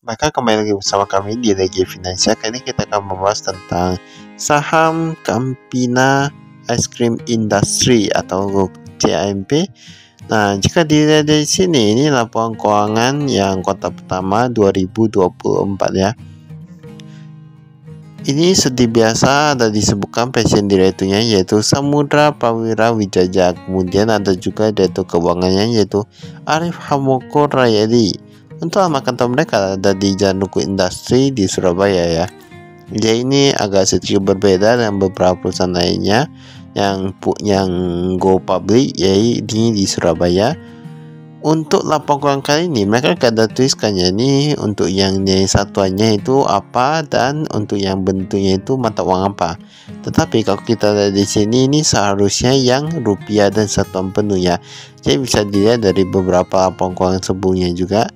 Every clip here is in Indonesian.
Maka kembali lagi bersama kami di Legi Finansial. Kali ini kita akan membahas tentang saham Campina Ice Cream Industry atau CIMP. Nah, jika dilihat dari sini, ini laporan keuangan yang kuartal pertama 2024 ya. Ini seperti biasa ada disebutkan presiden direkturnya yaitu Samudra Prawira Wijaya. Kemudian ada juga direktur keuangannya yaitu Arif Hamoko Rayadi. Untuk alamat kantor mereka ada di Jalan Duku Industri di Surabaya ya. Jadi ini agak sedikit berbeda dengan beberapa perusahaan lainnya yang go public yaitu di Surabaya. Untuk laporan kali ini mereka ada tuliskannya ini untuk yang nilai satuannya itu apa dan untuk yang bentuknya itu mata uang apa. Tetapi kalau kita lihat di sini ini seharusnya yang rupiah dan satuan penuh ya. Jadi bisa dilihat dari beberapa laporan keuangan sebelumnya juga.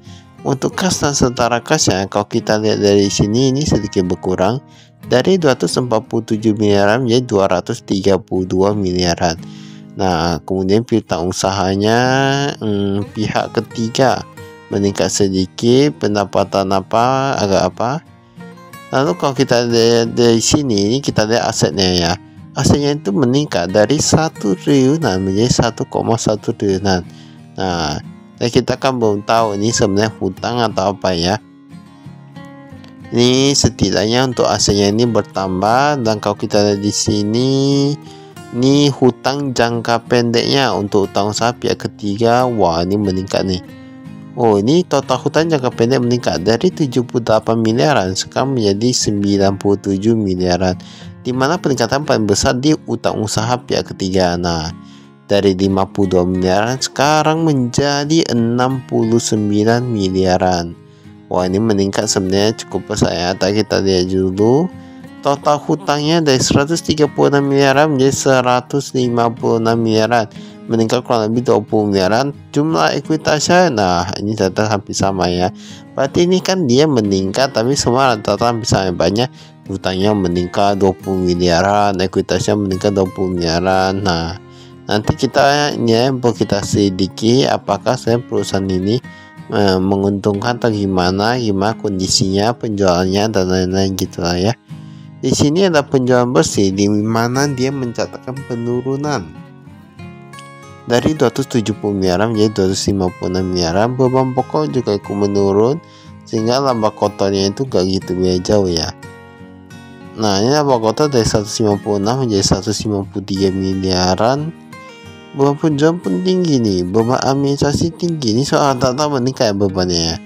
Untuk kas dan setara kasnya kalau kita lihat dari sini ini sedikit berkurang dari 247 miliaran menjadi 232 miliaran. Nah, kemudian piutang usahanya pihak ketiga meningkat sedikit, pendapatan agak apa. Lalu kalau kita lihat dari sini, ini kita lihat asetnya ya. Asetnya itu meningkat dari 1 triliunan menjadi 1,1 triliunan. Nah, kita kan belum tahu ini sebenarnya hutang atau apa ya. Ini setidaknya untuk asetnya ini bertambah, dan kalau kita lihat di sini ini hutang jangka pendeknya untuk hutang usaha pihak ketiga. Wah, ini meningkat nih. Oh, ini total hutang jangka pendek meningkat dari 78 miliaran sekarang menjadi 97 miliaran. Di mana peningkatan paling besar di hutang usaha pihak ketiga. Nah, dari 52 miliaran sekarang menjadi 69 miliaran. Wah, ini meningkat sebenarnya cukup besar ya. Tadi kita lihat dulu. Total hutangnya dari 136 miliaran menjadi 156 miliaran, meningkat kurang lebih 20 miliaran. Jumlah ekuitasnya, nah ini data hampir sama ya. Berarti ini kan dia meningkat tapi semua data hampir sama, banyak hutangnya meningkat 20 miliaran, ekuitasnya meningkat 20 miliaran. Nah, nanti kita perlu kita selidiki apakah saya perusahaan ini menguntungkan atau gimana kondisinya, penjualannya dan lain-lain gitulah ya. Di sini ada penjualan bersih di mana dia mencatatkan penurunan dari 270 miliaran menjadi 256 miliaran. Beban pokok juga ikut menurun sehingga laba kotornya itu gak gitu jauh ya. Nah, ini laba kotor dari 156 menjadi 153 miliaran. Beban penjualan pun tinggi nih, beban administrasi tinggi. Ini soal data meningkat bebannya ya.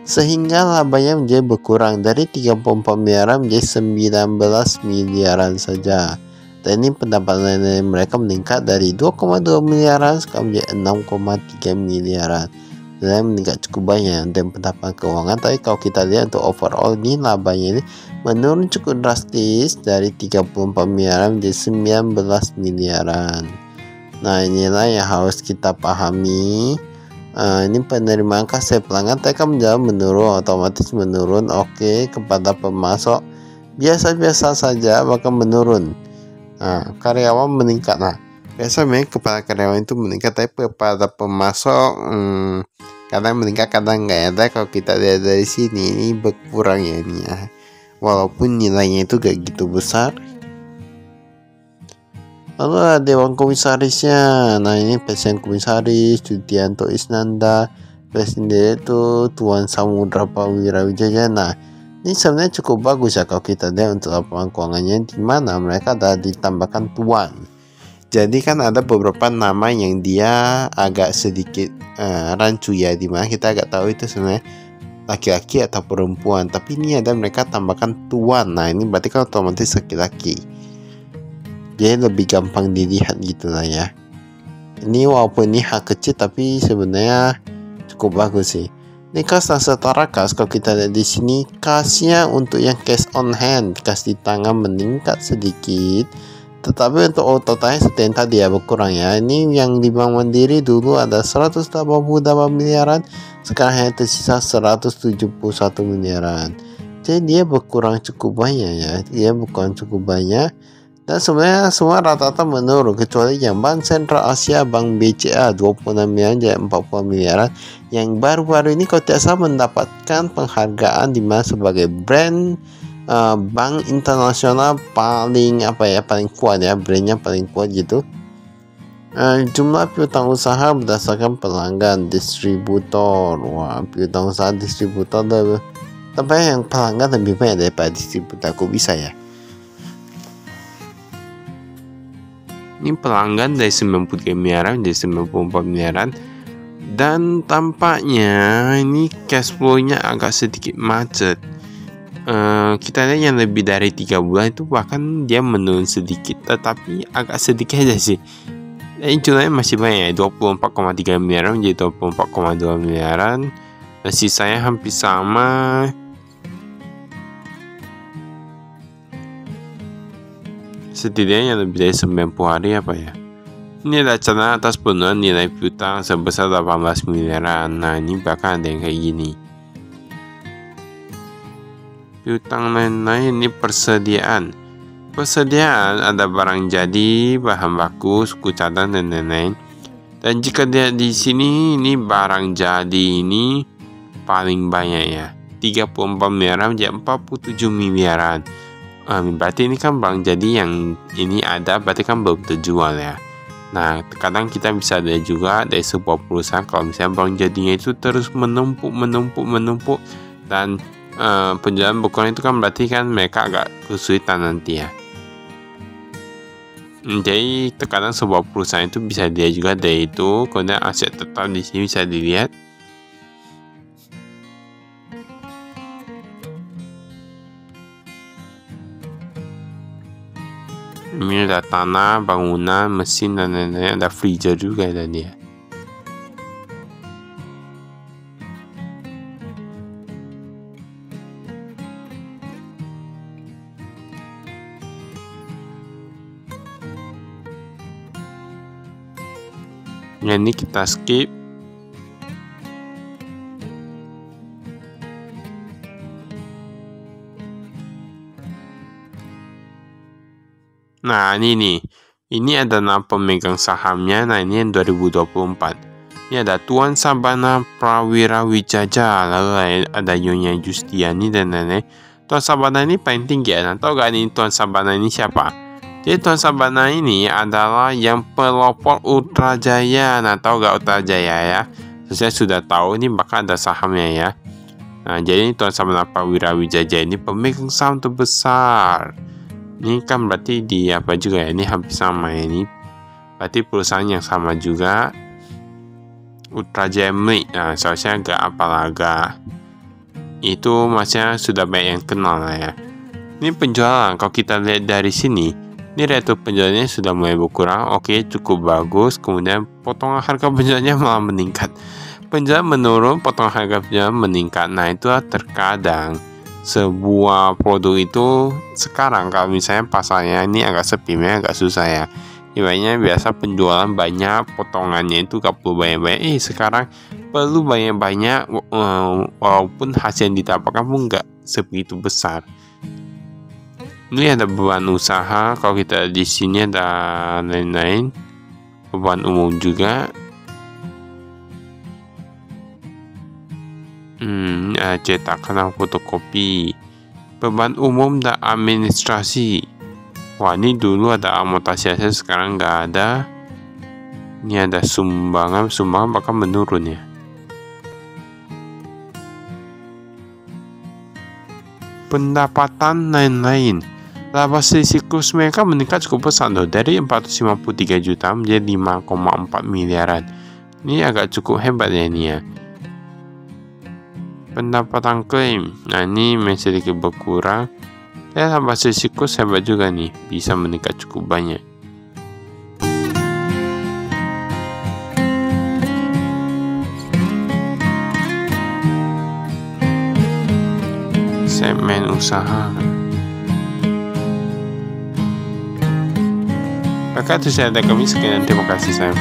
Sehingga labanya menjadi berkurang dari 34 miliaran menjadi 19 miliaran saja. Dan ini pendapatan mereka meningkat dari 2,2 miliaran sekarang menjadi 6,3 miliaran. Dan meningkat cukup banyak. Dan pendapatan keuangan tadi kalau kita lihat untuk overall ini labanya ini menurun cukup drastis dari 34 miliaran menjadi 19 miliaran. Nah, inilah yang harus kita pahami. Ini penerimaan kas pelanggan akan menurun, otomatis menurun. Oke, kepada pemasok biasa-biasa saja bahkan menurun. Nah, karyawan meningkat. Nah, biasanya kepada karyawan itu meningkat, tapi kepada pemasok kadang meningkat kadang enggak ya. Kalau kita lihat dari sini ini berkurang ya ini ya. Walaupun nilainya itu gak gitu besar. Lalu ada Dewan Komisarisnya. Nah, ini Presiden Komisaris Sudianto Isnanda, Presiden Direktur Tuan Samudra Prawira Wijaya. Nah, ini sebenarnya cukup bagus ya kalau kita lihat untuk laporan keuangannya, di mana mereka ada ditambahkan Tuan. Jadi kan ada beberapa nama yang dia agak sedikit rancu ya, di mana kita agak tahu itu sebenarnya laki-laki atau perempuan. Tapi ini ada mereka tambahkan Tuan. Nah, ini berarti kan otomatis laki-laki. Dia lebih gampang dilihat gitulah ya. Ini walaupun ini hal kecil tapi sebenarnya cukup bagus sih. Ini kas dan setara kas, kalau kita lihat di sini kasnya untuk yang cash on hand, kas di tangan meningkat sedikit. Tetapi untuk totalnya seperti yang tadi ya berkurang ya. Ini yang di Bank Mandiri dulu ada 188 miliaran, sekarang hanya tersisa 171 miliaran. Jadi dia berkurang cukup banyak ya. Dia berkurang cukup banyak. Dan sebenarnya semua rata-rata menurun kecuali yang Bank Sentral Asia, Bank BCA 26 miliar jadi 40 miliaran. Yang baru-baru ini kalau tidak salah mendapatkan penghargaan di mana sebagai brand bank internasional paling kuat ya, brandnya paling kuat gitu. Jumlah piutang usaha berdasarkan pelanggan distributor. Wah, piutang usaha distributor tapi yang pelanggan lebih banyak daripada distributor. Kok bisa ya? Ini pelanggan dari 93 miliaran jadi 94 miliaran. Dan tampaknya ini cash flow-nya agak sedikit macet. Kita lihat yang lebih dari 3 bulan itu bahkan dia menurun sedikit, tetapi agak sedikit aja sih. Jumlahnya masih banyak, 24,3 miliaran menjadi 24,2 miliaran. Dan sisanya hampir sama. Setidaknya lebih dari 90 hari apa ya. Ini adalah catatan atas penurunan nilai piutang sebesar 18 miliaran. Nah, ini bahkan ada yang kayak gini. Piutang lain-lain ini persediaan. Persediaan ada barang jadi, bahan baku, suku cadang dan lain-lain. Dan jika lihat di sini, ini barang jadi ini paling banyak ya. 34 miliaran menjadi 47 miliaran. Berarti ini kan barang jadi yang ini ada, berarti kan belum terjual ya. Nah, kadang kita bisa lihat juga dari sebuah perusahaan kalau misalnya barang jadinya itu terus menumpuk dan penjualan berkurang, itu kan berarti kan mereka agak kesulitan nanti ya. Jadi terkadang sebuah perusahaan itu bisa dilihat juga dari itu. Kemudian aset tetap di sini bisa dilihat. Ini ada tanah, bangunan, mesin dan lain-lain. Ada freezer juga ada dia. Yang ini kita skip. Nah, ini adalah pemegang sahamnya. Nah, ini yang 2024. Ini ada Tuan Sabana Prawira Wijaja, lalu ada Nyonya Justiani dan lain-lain. Tuan Sabana ini paling tinggi ya. Nah, tahu gak nih Tuan Sabana ini siapa? Jadi Tuan Sabana ini adalah yang pelopor Ultra Jaya. Nah, tahu gak Ultra Jaya ya? Saya sudah tahu, ini bahkan ada sahamnya ya. Nah, jadi Tuan Sabana Prawira Wijaja ini pemegang saham terbesar. Ini kan berarti di apa juga ya, ini hampir sama ya, ini berarti perusahaan yang sama juga. Ultra Jaya Milik, nah seharusnya agak apalaga itu masnya sudah banyak yang kenal lah ya. Ini penjualan, kalau kita lihat dari sini, ini rate penjualannya sudah mulai berkurang. Oke, cukup bagus. Kemudian potongan harga penjualannya malah meningkat. Penjualan menurun, potongan harga penjualan meningkat. Nah, itu terkadang sebuah produk itu sekarang kalau misalnya pasarnya ini agak sepi, agak susah ya. Ibaratnya biasa penjualan banyak, potongannya itu gak perlu banyak-banyak. Sekarang perlu banyak-banyak, walaupun hasil yang didapatkan pun gak sebegitu besar. Ini ada beban usaha. Kalau kita di sini ada lain-lain, beban umum juga. Cetakan fotokopi, beban umum dan administrasi. Wah, ini dulu ada amortisasi aset, sekarang nggak ada. Ini ada sumbangan bahkan menurun ya. Pendapatan lain-lain. Laba siklus mereka meningkat cukup besar loh, dari 453 juta menjadi 5,4 miliaran. Ini agak cukup hebat ya ini ya. Pendapatan klaim, nah ini masih sedikit berkurang. Laba siklus hebat juga nih, bisa meningkat cukup banyak. Segmen usaha. Maka itu saya ada kami sekian, terima kasih, saya